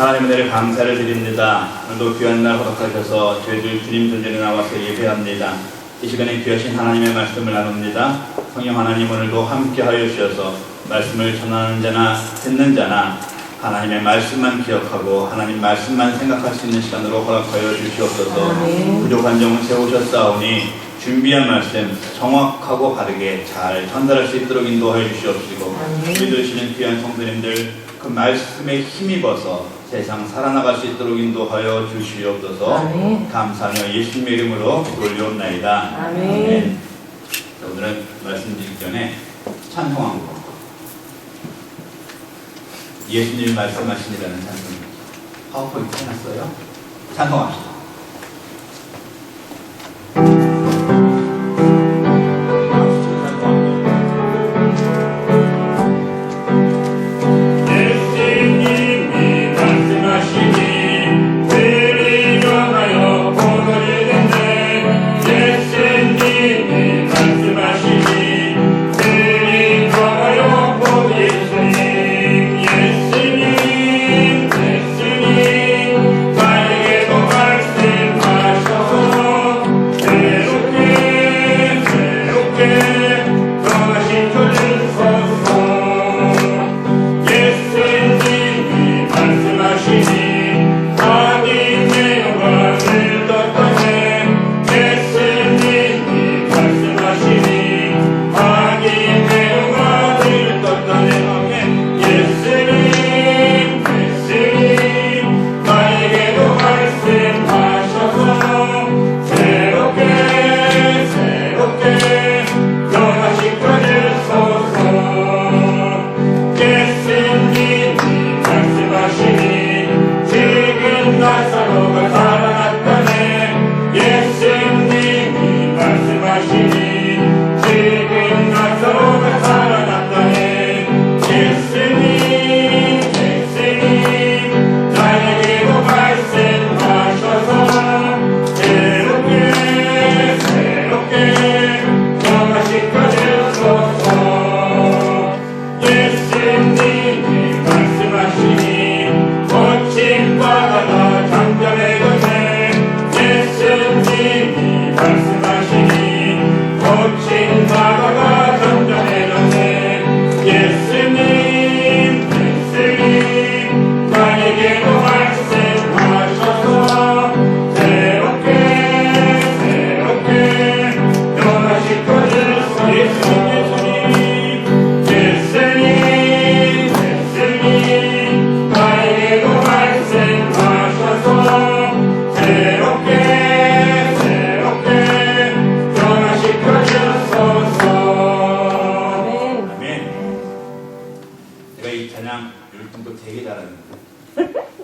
하나님 은혜를 감사를 드립니다. 오늘도 귀한 날 허락하셔서 저희들 주님 존전에 나와서 예배합니다. 이 시간에 귀하신 하나님의 말씀을 나눕니다. 성령 하나님 오늘도 함께하여 주셔서 말씀을 전하는 자나 듣는 자나 하나님의 말씀만 기억하고 하나님 말씀만 생각할 수 있는 시간으로 허락하여 주시옵소서. 부족한 점은 세우셨사오니 준비한 말씀 정확하고 바르게 잘 전달할 수 있도록 인도하여 주시옵시고 믿으시는 귀한 성도님들 그 말씀에 힘입어서 세상 살아나갈 수 있도록 인도하여 주시옵소서. 감사하며 예수님의 이름으로 올려옵나이다. 아멘. 오늘은 말씀드리기 전에 찬송한 거 예수님이 말씀하시니라는 찬송입니다. 파워포인트 해놨어요. 찬송합시다.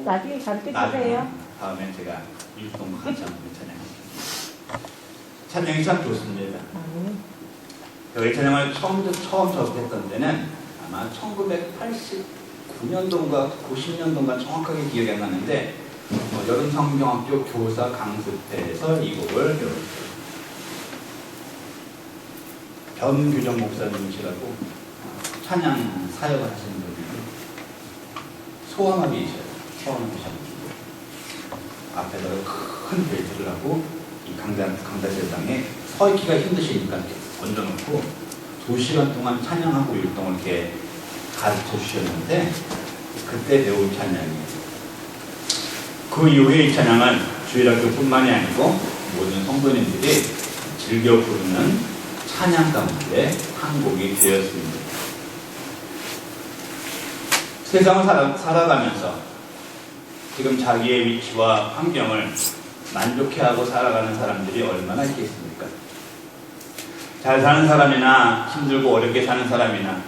나중에 가르쳐주세요. 다음에 제가 율동 같이 한번 찬양이 참 좋습니다. 이 찬양을 처음 접했던 때는 아마 1989년도인가 90년도인가 정확하게 기억이 안 나는데 여름성경학교 교사 강습회에서 이 곡을 배웠어요. 변규정 목사님이시라고 찬양 사역을 하시는 분이에요. 소아마비이셔요. 소아마비셔가지고 앞에다가 큰 벨트를 하고 이 강다실당에 서 있기가 힘드시니까 이렇게 얹어놓고 2시간 동안 찬양하고 율동을 이렇게 가르쳐 주셨는데 그때 배운 찬양이에요. 그 이후에 이 찬양은 주일학교뿐만이 아니고 모든 성도님들이 즐겨 부르는 찬양 가운데 한 곡이 되었습니다. 세상을 살아가면서 지금 자기의 위치와 환경을 만족해하고 살아가는 사람들이 얼마나 있겠습니까? 잘 사는 사람이나 힘들고 어렵게 사는 사람이나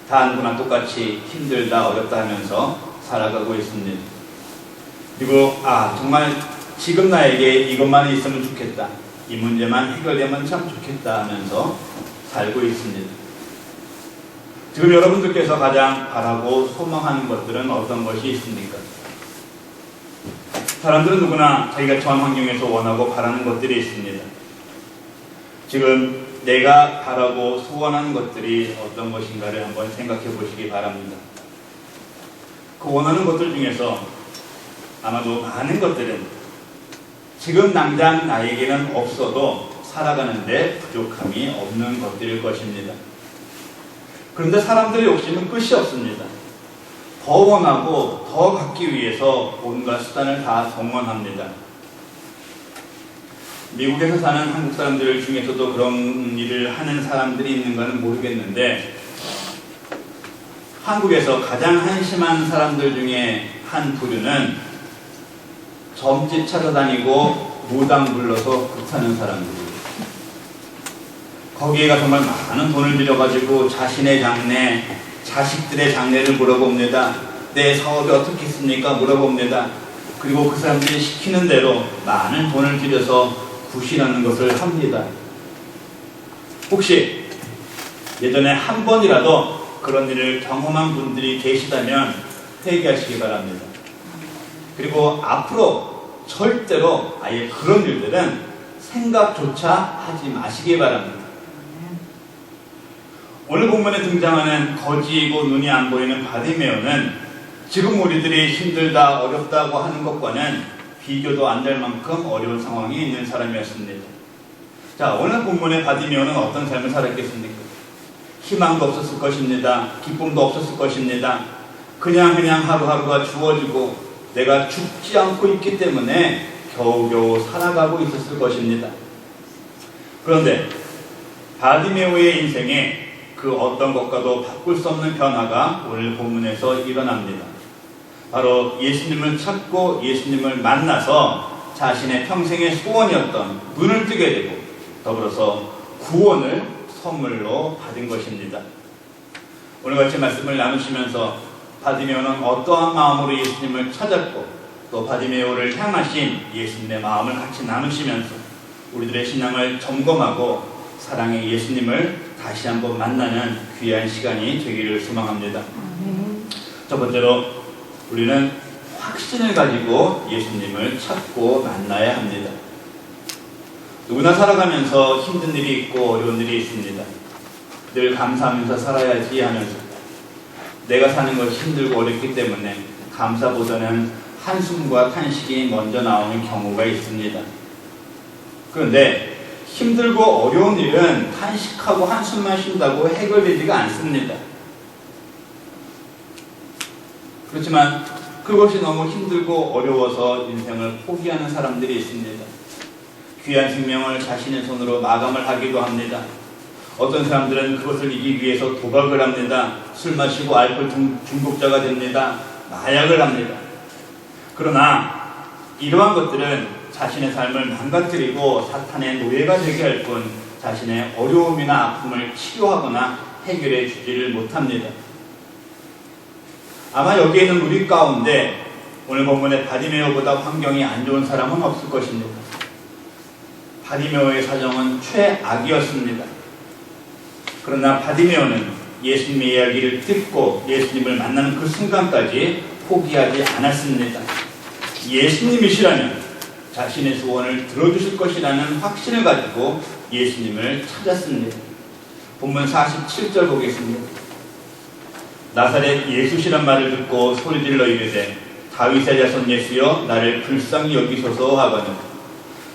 다 누구나 똑같이 힘들다 어렵다 하면서 살아가고 있습니다. 그리고 정말 지금 나에게 이것만 있으면 좋겠다, 이 문제만 해결되면 참 좋겠다 하면서 살고 있습니다. 지금 여러분들께서 가장 바라고 소망하는 것들은 어떤 것이 있습니까? 사람들은 누구나 자기가 처한 환경에서 원하고 바라는 것들이 있습니다. 지금 내가 바라고 소원하는 것들이 어떤 것인가를 한번 생각해 보시기 바랍니다. 그 원하는 것들 중에서 아마도 많은 것들은 지금 당장 나에게는 없어도 살아가는데 부족함이 없는 것들일 것입니다. 그런데 사람들의 욕심은 끝이 없습니다. 더 원하고 더 갖기 위해서 온갖 수단을 다 동원합니다. 미국에서 사는 한국 사람들 중에서도 그런 일을 하는 사람들이 있는가는 모르겠는데, 한국에서 가장 한심한 사람들 중에 한 부류는 점집 찾아다니고 무당 불러서 극하는 사람들이에요. 거기에가 정말 많은 돈을 들여가지고 자신의 장래, 자식들의 장래를 물어봅니다. 내 사업이 어떻게 있습니까? 물어봅니다. 그리고 그 사람들이 시키는 대로 많은 돈을 들여서 구실하는 것을 합니다. 혹시 예전에 한 번이라도 그런 일을 경험한 분들이 계시다면 회개하시기 바랍니다. 그리고 앞으로 절대로 아예 그런 일들은 생각조차 하지 마시기 바랍니다. 오늘 본문에 등장하는 거지이고 눈이 안 보이는 바디메오는 지금 우리들이 힘들다 어렵다고 하는 것과는 비교도 안 될 만큼 어려운 상황에 있는 사람이었습니다. 자, 오늘 본문의 바디메오는 어떤 삶을 살았겠습니까? 희망도 없었을 것입니다. 기쁨도 없었을 것입니다. 그냥 하루하루가 주어지고 내가 죽지 않고 있기 때문에 겨우겨우 살아가고 있었을 것입니다. 그런데 바디메오의 인생에 그 어떤 것과도 바꿀 수 없는 변화가 오늘 본문에서 일어납니다. 바로 예수님을 찾고 예수님을 만나서 자신의 평생의 소원이었던 눈을 뜨게 되고 더불어서 구원을 선물로 받은 것입니다. 오늘 같이 말씀을 나누시면서 바디메오는 어떠한 마음으로 예수님을 찾았고 또 바디메오를 향하신 예수님의 마음을 같이 나누시면서 우리들의 신앙을 점검하고 사랑의 예수님을 다시 한번 만나는 귀한 시간이 되기를 소망합니다. 첫 번째로 우리는 확신을 가지고 예수님을 찾고 만나야 합니다. 누구나 살아가면서 힘든 일이 있고 어려운 일이 있습니다. 늘 감사하면서 살아야지 하면서 내가 사는 것이 힘들고 어렵기 때문에 감사보다는 한숨과 탄식이 먼저 나오는 경우가 있습니다. 그런데 힘들고 어려운 일은 탄식하고 한숨만 쉰다고 해결되지가 않습니다. 그렇지만 그것이 너무 힘들고 어려워서 인생을 포기하는 사람들이 있습니다. 귀한 생명을 자신의 손으로 마감을 하기도 합니다. 어떤 사람들은 그것을 이기기 위해서 도박을 합니다. 술 마시고 알코올 중독자가 됩니다. 마약을 합니다. 그러나 이러한 것들은 자신의 삶을 망가뜨리고 사탄의 노예가 되게 할 뿐 자신의 어려움이나 아픔을 치료하거나 해결해 주지를 못합니다. 아마 여기에 있는 우리 가운데 오늘 본문의 바디메오보다 환경이 안 좋은 사람은 없을 것입니다. 바디메오의 사정은 최악이었습니다. 그러나 바디메오는 예수님의 이야기를 듣고 예수님을 만나는 그 순간까지 포기하지 않았습니다. 예수님이시라면 자신의 소원을 들어주실 것이라는 확신을 가지고 예수님을 찾았습니다. 본문 47절 보겠습니다. 나사렛 예수시란 말을 듣고 소리질러 이르되 다윗의 자손 예수여 나를 불쌍히 여기소서 하거늘.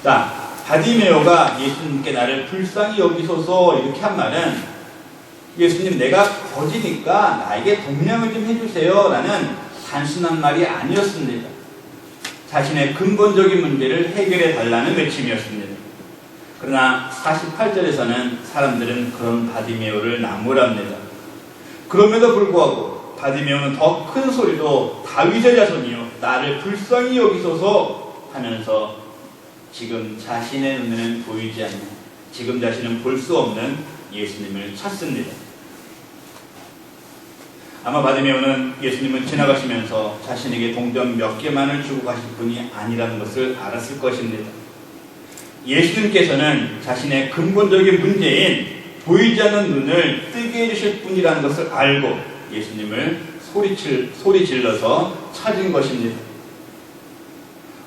자, 바디메오가 예수님께 나를 불쌍히 여기소서 이렇게 한 말은 예수님 내가 거지니까 나에게 동량을 좀 해주세요 라는 단순한 말이 아니었습니다. 자신의 근본적인 문제를 해결해 달라는 외침이었습니다. 그러나 48절에서는 사람들은 그런 바디메오를 나무랍니다. 그럼에도 불구하고 바디메오는 더 큰 소리로 다윗의 자손이요 나를 불쌍히 여기소서 하면서 지금 자신의 눈에는 보이지 않는, 지금 자신은 볼 수 없는 예수님을 찾습니다. 아마 바디메오는 예수님을 지나가시면서 자신에게 동전 몇 개만을 주고 가실 분이 아니라는 것을 알았을 것입니다. 예수님께서는 자신의 근본적인 문제인 보이지 않는 눈을 뜨게 해주실 분이라는 것을 알고 예수님을 소리질러서 찾은 것입니다.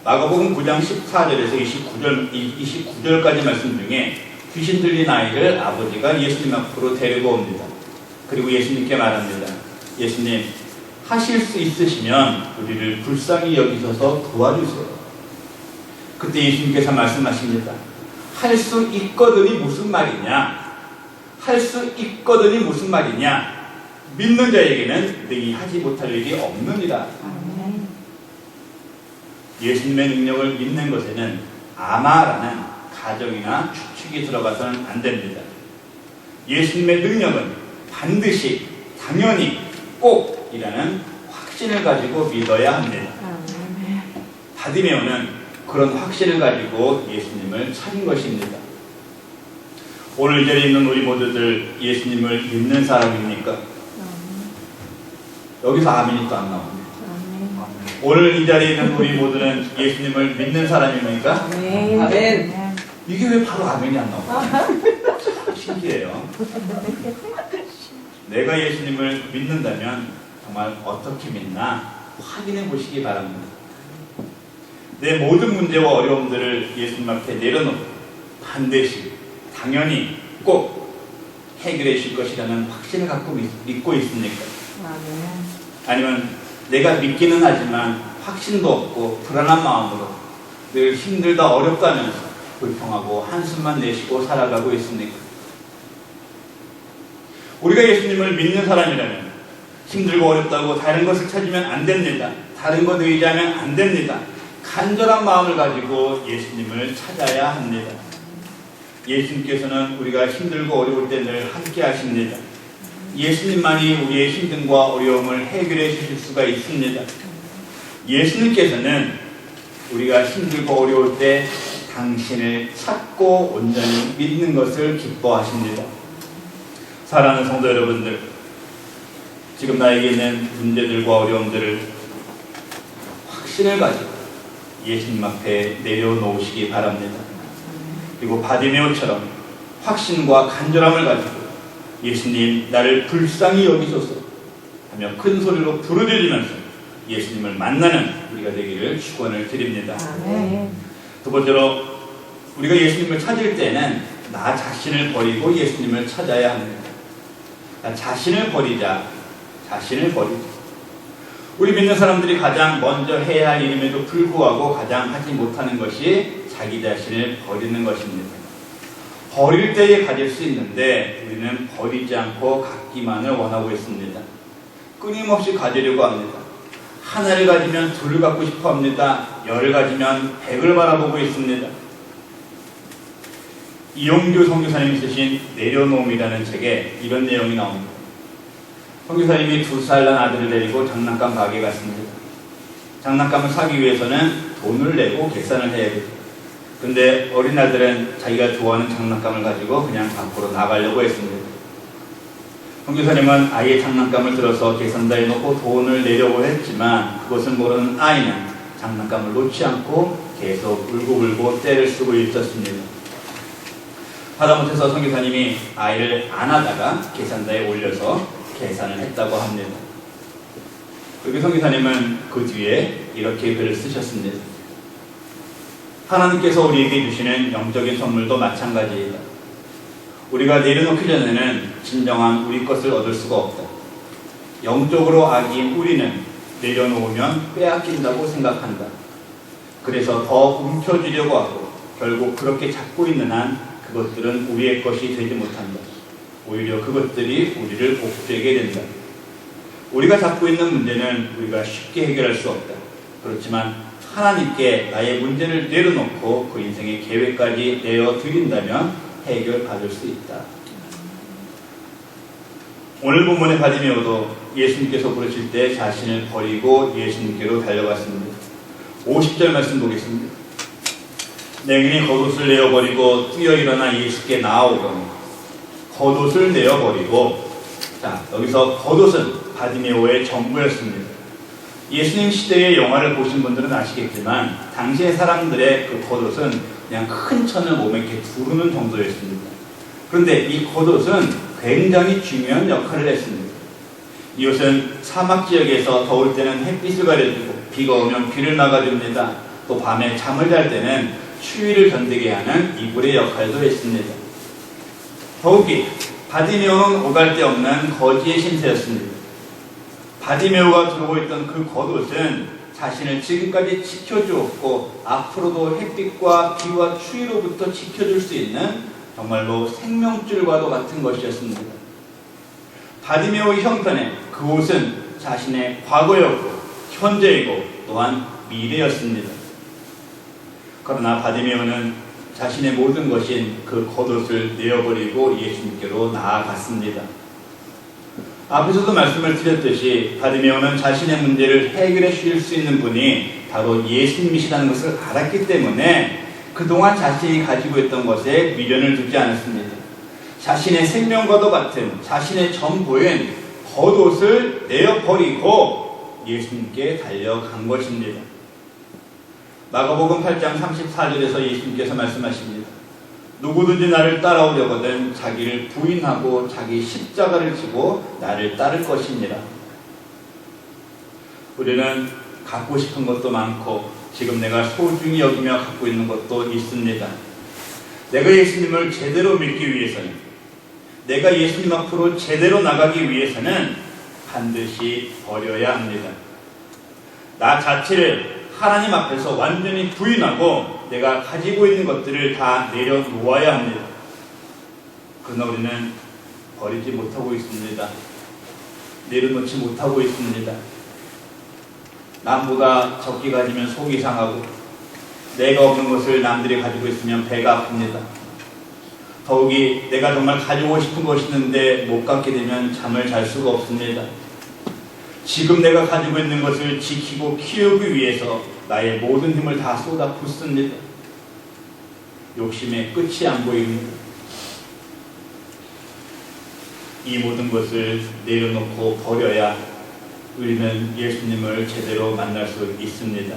마가복음 9장 14절에서 29절까지 말씀 중에 귀신 들린 아이를 아버지가 예수님 앞으로 데리고 옵니다. 그리고 예수님께 말합니다. 예수님, 하실 수 있으시면 우리를 불쌍히 여기셔서 도와주세요. 그때 예수님께서 말씀하십니다. 할 수 있거든이 무슨 말이냐? 할 수 있거든이 무슨 말이냐? 믿는 자에게는 능히 하지 못할 일이 없느니라. 아멘. 예수님의 능력을 믿는 것에는 아마라는 가정이나 추측이 들어가서는 안 됩니다. 예수님의 능력은 반드시, 당연히, 꼭이라는 확신을 가지고 믿어야 합니다. 아멘. 바디메오는 그런 확신을 가지고 예수님을 찾은 것입니다. 오늘 이 자리에 있는 우리 모두들 예수님을 믿는 사람입니까? 여기서 아멘이 또 안 나옵니다. 아멘. 오늘 이 자리에 있는 우리 모두는 예수님을 믿는 사람입니까? 아멘. 아멘. 이게 왜 바로 아멘이 안 나올까? 참 신기해요. 내가 예수님을 믿는다면 정말 어떻게 믿나 확인해 보시기 바랍니다. 내 모든 문제와 어려움들을 예수님 앞에 내려놓고 반드시, 당연히, 꼭 해결해 주실 것이라는 확신을 갖고 믿고 있습니까? 아멘. 아니면 내가 믿기는 하지만 확신도 없고 불안한 마음으로 늘 힘들다 어렵다면서 불평하고 한숨만 내쉬고 살아가고 있습니까? 우리가 예수님을 믿는 사람이라면 힘들고 어렵다고 다른 것을 찾으면 안 됩니다. 다른 것 의지하면 안 됩니다. 간절한 마음을 가지고 예수님을 찾아야 합니다. 예수님께서는 우리가 힘들고 어려울 때 늘 함께 하십니다. 예수님만이 우리의 힘듦과 어려움을 해결해 주실 수가 있습니다. 예수님께서는 우리가 힘들고 어려울 때 당신을 찾고 온전히 믿는 것을 기뻐하십니다. 사랑하는 성도 여러분들, 지금 나에게 있는 문제들과 어려움들을 확신을 가지고 예수님 앞에 내려놓으시기 바랍니다. 그리고 바디메오처럼 확신과 간절함을 가지고 예수님 나를 불쌍히 여기소서 하며 큰 소리로 부르짖으면서 예수님을 만나는 우리가 되기를 축원을 드립니다. 아멘. 두 번째로 우리가 예수님을 찾을 때는 나 자신을 버리고 예수님을 찾아야 합니다. 나 자신을 버리자. 우리 믿는 사람들이 가장 먼저 해야 할 일임에도 불구하고 가장 하지 못하는 것이 자기 자신을 버리는 것입니다. 버릴 때에 가질 수 있는데 우리는 버리지 않고 갖기만을 원하고 있습니다. 끊임없이 가지려고 합니다. 하나를 가지면 둘을 갖고 싶어 합니다. 열을 가지면 백을 바라보고 있습니다. 이용규 선교사님이 쓰신 내려놓음이라는 책에 이런 내용이 나옵니다. 선교사님이 2살 난 아들을 데리고 장난감 가게에 갔습니다. 장난감을 사기 위해서는 돈을 내고 계산을 해야 됩니다. 근데 어린 아들은 자기가 좋아하는 장난감을 가지고 그냥 밖으로 나가려고 했습니다. 선교사님은 아이의 장난감을 들어서 계산대에 놓고 돈을 내려고 했지만 그것을 모르는 아이는 장난감을 놓지 않고 계속 울고불고 떼를 쓰고 있었습니다. 하다못해서 선교사님이 아이를 안아다가 계산대에 올려서 계산을 했다고 합니다. 그리고 선교사님은 그 뒤에 이렇게 글을 쓰셨습니다. 하나님께서 우리에게 주시는 영적인 선물도 마찬가지이다. 우리가 내려놓기 전에는 진정한 우리 것을 얻을 수가 없다. 영적으로 악인 우리는 내려놓으면 빼앗긴다고 생각한다. 그래서 더 움켜쥐려고 하고 결국 그렇게 잡고 있는 한 그것들은 우리의 것이 되지 못한다. 오히려 그것들이 우리를 복되게 된다. 우리가 잡고 있는 문제는 우리가 쉽게 해결할 수 없다. 그렇지만 하나님께 나의 문제를 내려놓고 그 인생의 계획까지 내어드린다면 해결받을 수 있다. 오늘 본문의 바디메오도 예수님께서 부르실 때 자신을 버리고 예수님께로 달려갔습니다. 50절 말씀 보겠습니다. 냉인이 겉옷을 내어버리고 뛰어 일어나 예수께 나아오더니 겉옷을 내어버리고, 자, 여기서 겉옷은 바디메오의 전부였습니다. 예수님 시대의 영화를 보신 분들은 아시겠지만 당시의 사람들의 그 겉옷은 그냥 큰 천을 몸에 이렇게 두르는 정도였습니다. 그런데 이 겉옷은 굉장히 중요한 역할을 했습니다. 이 옷은 사막 지역에서 더울 때는 햇빛을 가려주고 비가 오면 비를 막아줍니다. 또 밤에 잠을 잘 때는 추위를 견디게 하는 이불의 역할도 했습니다. 더욱이 바디메오는 오갈 데 없는 거지의 신세였습니다. 바디메오가 들고 있던 그 겉옷은 자신을 지금까지 지켜주었고 앞으로도 햇빛과 비와 추위로부터 지켜줄 수 있는 정말로 생명줄과도 같은 것이었습니다. 바디메오의 형편에 그 옷은 자신의 과거였고 현재이고 또한 미래였습니다. 그러나 바디메오는 자신의 모든 것인 그 겉옷을 내어버리고 예수님께로 나아갔습니다. 앞에서도 말씀을 드렸듯이 바디메오는 자신의 문제를 해결해 주실 수 있는 분이 바로 예수님이시라는 것을 알았기 때문에 그동안 자신이 가지고 있던 것에 미련을 두지 않았습니다. 자신의 생명과도 같은 자신의 전부인 겉옷을 내어버리고 예수님께 달려간 것입니다. 마가복음 8장 34절에서 예수님께서 말씀하십니다. 누구든지 나를 따라오려거든 자기를 부인하고 자기 십자가를 지고 나를 따를 것이니라. 우리는 갖고 싶은 것도 많고 지금 내가 소중히 여기며 갖고 있는 것도 있습니다. 내가 예수님을 제대로 믿기 위해서는, 내가 예수님 앞으로 제대로 나가기 위해서는 반드시 버려야 합니다. 나 자체를 하나님 앞에서 완전히 부인하고 내가 가지고 있는 것들을 다 내려놓아야 합니다. 그러나 우리는 버리지 못하고 있습니다. 내려놓지 못하고 있습니다. 남보다 적게 가지면 속이 상하고 내가 없는 것을 남들이 가지고 있으면 배가 아픕니다. 더욱이 내가 정말 가지고 싶은 것이 있는데 못 갖게 되면 잠을 잘 수가 없습니다. 지금 내가 가지고 있는 것을 지키고 키우기 위해서 나의 모든 힘을 다 쏟아 붓습니다. 욕심의 끝이 안 보입니다. 이 모든 것을 내려놓고 버려야 우리는 예수님을 제대로 만날 수 있습니다.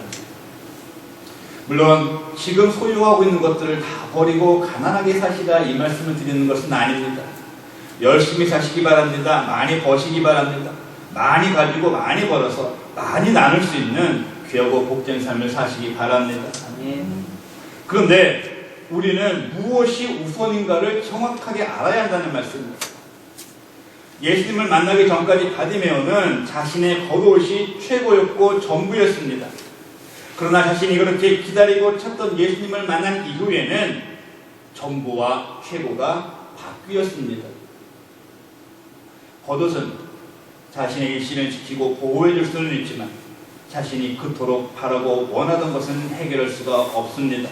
물론 지금 소유하고 있는 것들을 다 버리고 가난하게 사시라 이 말씀을 드리는 것은 아닙니다. 열심히 사시기 바랍니다. 많이 버시기 바랍니다. 많이 가지고 많이 벌어서 많이 나눌 수 있는 귀하고 복된 삶을 사시기 바랍니다. 그런데 우리는 무엇이 우선인가를 정확하게 알아야 한다는 말씀입니다. 예수님을 만나기 전까지 바디메오는 자신의 겉옷이 최고였고 전부였습니다. 그러나 자신이 그렇게 기다리고 찾던 예수님을 만난 이후에는 전부와 최고가 바뀌었습니다. 겉옷은 자신의 일신을 지키고 보호해 줄 수는 있지만 자신이 그토록 바라고 원하던 것은 해결할 수가 없습니다.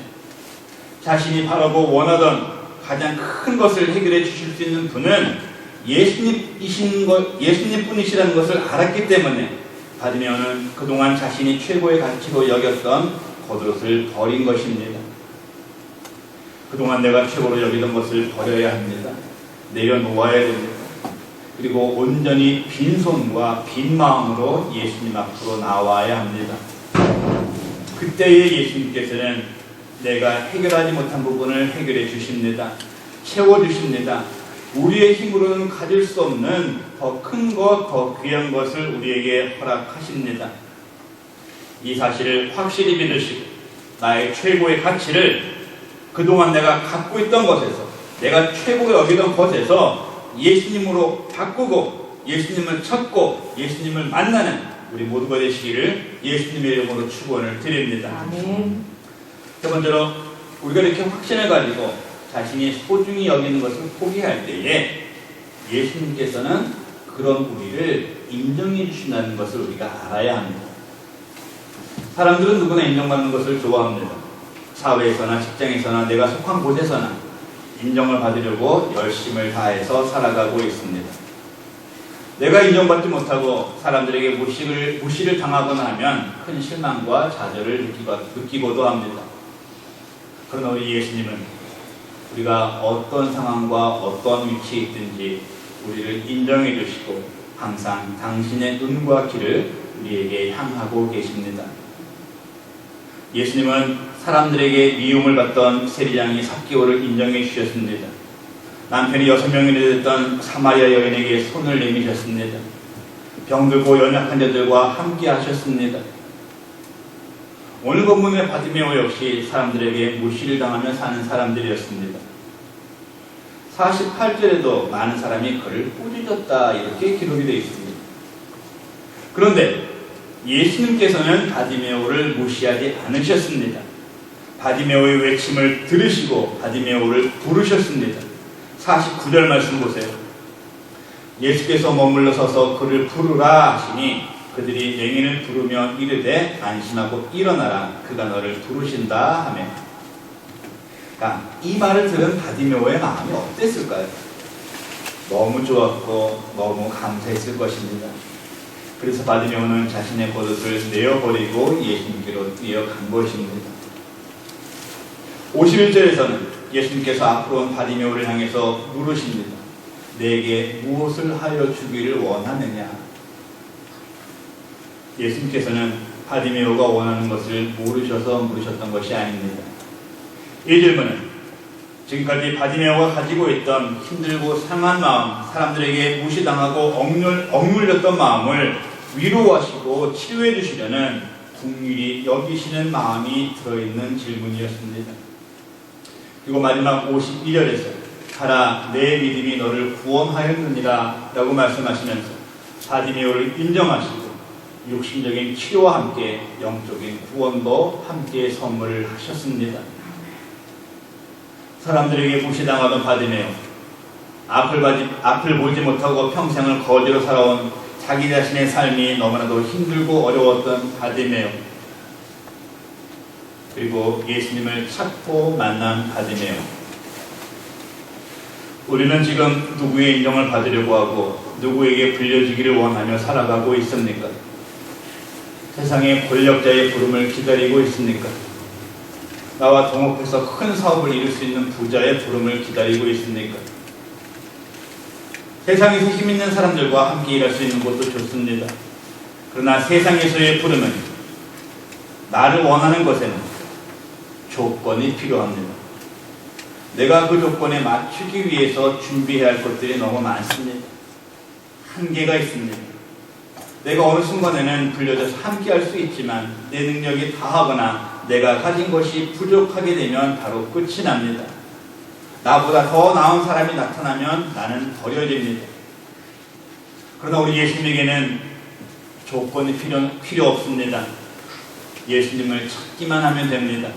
자신이 바라고 원하던 가장 큰 것을 해결해 주실 수 있는 분은 예수님뿐이시라는 것을 알았기 때문에 바디메오는 그동안 자신이 최고의 가치로 여겼던 겉옷을 버린 것입니다. 그동안 내가 최고로 여기던 것을 버려야 합니다. 내려놓아야 됩니다. 그리고 온전히 빈손과 빈 마음으로 예수님 앞으로 나와야 합니다. 그때의 예수님께서는 내가 해결하지 못한 부분을 해결해 주십니다. 채워주십니다. 우리의 힘으로는 가질 수 없는 더 큰 것, 더 귀한 것을 우리에게 허락하십니다. 이 사실을 확실히 믿으시고 나의 최고의 가치를 그동안 내가 갖고 있던 것에서, 내가 최고 여기던 것에서 예수님으로 바꾸고 예수님을 찾고 예수님을 만나는 우리 모두가 되시기를 예수님의 이름으로 축원을 드립니다. 아멘. 세 번째로 우리가 이렇게 확신을 가지고 자신이 소중히 여기는 것을 포기할 때에 예수님께서는 그런 우리를 인정해 주신다는 것을 우리가 알아야 합니다. 사람들은 누구나 인정받는 것을 좋아합니다. 사회에서나 직장에서나 내가 속한 곳에서나 인정을 받으려고 열심을 다해서 살아가고 있습니다. 내가 인정받지 못하고 사람들에게 무시를 당하거나 하면 큰 실망과 좌절을 느끼고도 합니다. 그러나 우리 예수님은 우리가 어떤 상황과 어떤 위치에 있든지 우리를 인정해 주시고 항상 당신의 눈과 귀를 우리에게 향하고 계십니다. 예수님은 사람들에게 미움을 받던 세리장이 삭개오를 인정해 주셨습니다. 남편이 6명이나 됐던 사마리아 여인에게 손을 내미셨습니다. 병들고 연약한 자들과 함께 하셨습니다. 오늘 본문의 바디메오 역시 사람들에게 무시를 당하며 사는 사람들이었습니다. 48절에도 많은 사람이 그를 꾸짖었다 이렇게 기록이 되어 있습니다. 그런데 예수님께서는 바디메오를 무시하지 않으셨습니다. 바디메오의 외침을 들으시고 바디메오를 부르셨습니다. 49절 말씀 보세요. 예수께서 머물러 서서 그를 부르라 하시니 그들이 맹인을 부르며 이르되 안심하고 일어나라 그가 너를 부르신다 하며. 그러니까 이 말을 들은 바디메오의 마음이 어땠을까요? 너무 좋았고 너무 감사했을 것입니다. 그래서 바디메오는 자신의 겉옷을 내어버리고 예수님께로 뛰어간 것입니다. 51절에서는 예수님께서 앞으로 온 바디메오를 향해서 물으십니다. 내게 무엇을 하여 주기를 원하느냐? 예수님께서는 바디메오가 원하는 것을 모르셔서 물으셨던 것이 아닙니다. 이 질문은 지금까지 바디메오가 가지고 있던 힘들고 상한 마음, 사람들에게 무시당하고 억눌렸던 마음을 위로하시고 치료해 주시려는 긍휼히 여기시는 마음이 들어있는 질문이었습니다. 그리고 마지막 52절에서 가라 내 믿음이 너를 구원하였느니라 라고 말씀하시면서 바디메오를 인정하시고 육신적인 치료와 함께 영적인 구원도 함께 선물을 하셨습니다. 사람들에게 무시당하던 바디메오, 앞을 보지 못하고 평생을 거지로 살아온 자기 자신의 삶이 너무나도 힘들고 어려웠던 바디메오, 그리고 예수님을 찾고 만난 바디메오. 우리는 지금 누구의 인정을 받으려고 하고 누구에게 불려주기를 원하며 살아가고 있습니까? 세상의 권력자의 부름을 기다리고 있습니까? 나와 동업해서 큰 사업을 이룰 수 있는 부자의 부름을 기다리고 있습니까? 세상에서 힘있는 사람들과 함께 일할 수 있는 것도 좋습니다. 그러나 세상에서의 부름은 나를 원하는 것에는 조건이 필요합니다. 내가 그 조건에 맞추기 위해서 준비해야 할 것들이 너무 많습니다. 한계가 있습니다. 내가 어느 순간에는 불려져서 함께 할 수 있지만 내 능력이 다하거나 내가 가진 것이 부족하게 되면 바로 끝이 납니다. 나보다 더 나은 사람이 나타나면 나는 버려집니다. 그러나 우리 예수님에게는 조건이 필요 없습니다. 예수님을 찾기만 하면 됩니다.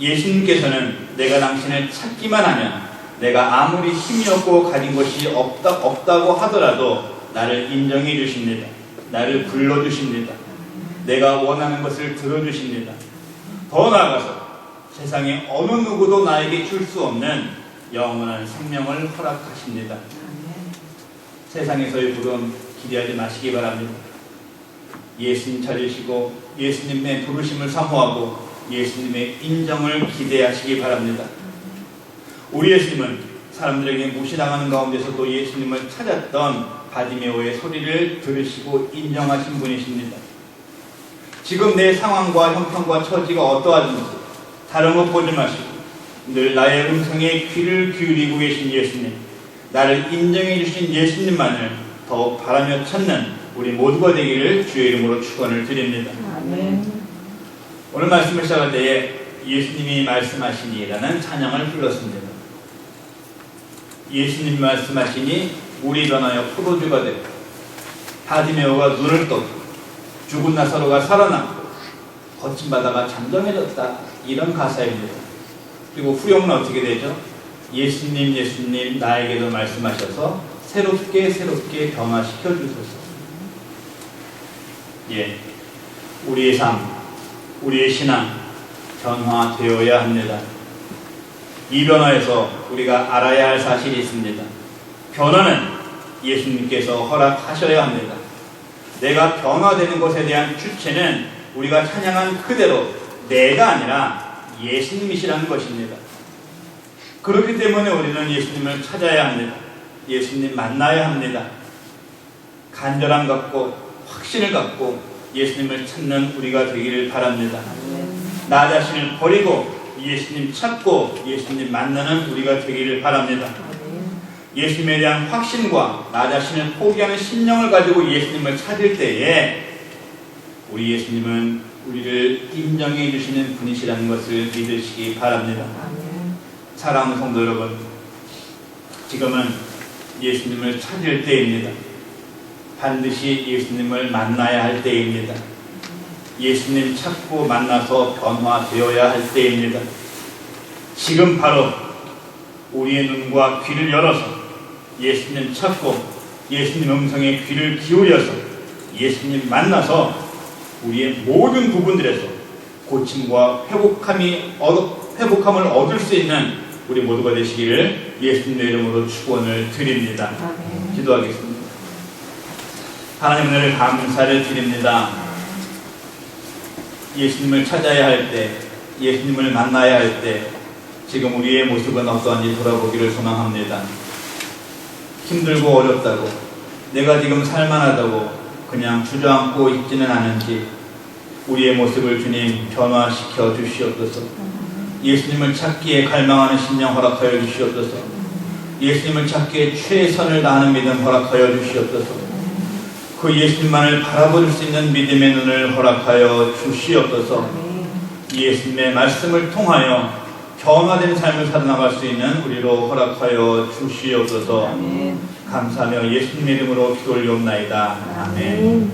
예수님께서는 내가 당신을 찾기만 하면 내가 아무리 힘이 없고 가진 것이 없다고 하더라도 나를 인정해 주십니다. 나를 불러주십니다. 내가 원하는 것을 들어주십니다. 더 나아가서 세상에 어느 누구도 나에게 줄 수 없는 영원한 생명을 허락하십니다. 세상에서의 부름 기대하지 마시기 바랍니다. 예수님 찾으시고 예수님의 부르심을 사모하고 예수님의 인정을 기대하시기 바랍니다. 우리 예수님은 사람들에게 무시당하는 가운데서도 예수님을 찾았던 바디메오의 소리를 들으시고 인정하신 분이십니다. 지금 내 상황과 형편과 처지가 어떠하든지 다른 것 보지 마시고 늘 나의 음성에 귀를 기울이고 계신 예수님, 나를 인정해 주신 예수님만을 더욱 바라며 찾는 우리 모두가 되기를 주의 이름으로 축원을 드립니다. 아멘. 오늘 말씀을 시작할 때에 예수님이 말씀하시니라는 찬양을 불렀습니다. 예수님이 말씀하시니 물이 변하여 포도주가 되고 바디메오가 눈을 떴고 죽은 나사로가 살아났고 거친 바다가 잠잠해졌다. 이런 가사입니다. 그리고 후렴은 어떻게 되죠? 예수님 예수님 나에게도 말씀하셔서 새롭게 변화시켜 주소서. 예, 우리의 삶, 우리의 신앙 변화되어야 합니다. 이 변화에서 우리가 알아야 할 사실이 있습니다. 변화는 예수님께서 허락하셔야 합니다. 내가 변화되는 것에 대한 주체는 우리가 찬양한 그대로 내가 아니라 예수님이시라는 것입니다. 그렇기 때문에 우리는 예수님을 찾아야 합니다. 예수님 만나야 합니다. 간절함 갖고 확신을 갖고 예수님을 찾는 우리가 되기를 바랍니다. 나 자신을 버리고 예수님 찾고 예수님 만나는 우리가 되기를 바랍니다. 예수님에 대한 확신과 나 자신을 포기하는 심령을 가지고 예수님을 찾을 때에 우리 예수님은 우리를 인정해 주시는 분이시라는 것을 믿으시기 바랍니다. 사랑하는 성도 여러분, 지금은 예수님을 찾을 때입니다. 반드시 예수님을 만나야 할 때입니다. 예수님 찾고 만나서 변화되어야 할 때입니다. 지금 바로 우리의 눈과 귀를 열어서 예수님 찾고 예수님 음성에 귀를 기울여서 예수님 만나서 우리의 모든 부분들에서 고침과 회복함을 얻을 수 있는 우리 모두가 되시기를 예수님의 이름으로 축원을 드립니다. 아멘. 기도하겠습니다. 하나님 은혜를 감사를 드립니다. 예수님을 찾아야 할 때, 예수님을 만나야 할 때 지금 우리의 모습은 어떠한지 돌아보기를 소망합니다. 힘들고 어렵다고, 내가 지금 살만하다고 그냥 주저앉고 있지는 않은지 우리의 모습을 주님 변화시켜 주시옵소서. 예수님을 찾기에 갈망하는 심령 허락하여 주시옵소서. 예수님을 찾기에 최선을 다하는 믿음 허락하여 주시옵소서. 그 예수님만을 바라볼 수 있는 믿음의 눈을 허락하여 주시옵소서. 예수님의 말씀을 통하여 변화된 삶을 살아나갈 수 있는 우리로 허락하여 주시옵소서. 감사하며 예수님의 이름으로 기도 올리옵나이다. 아멘.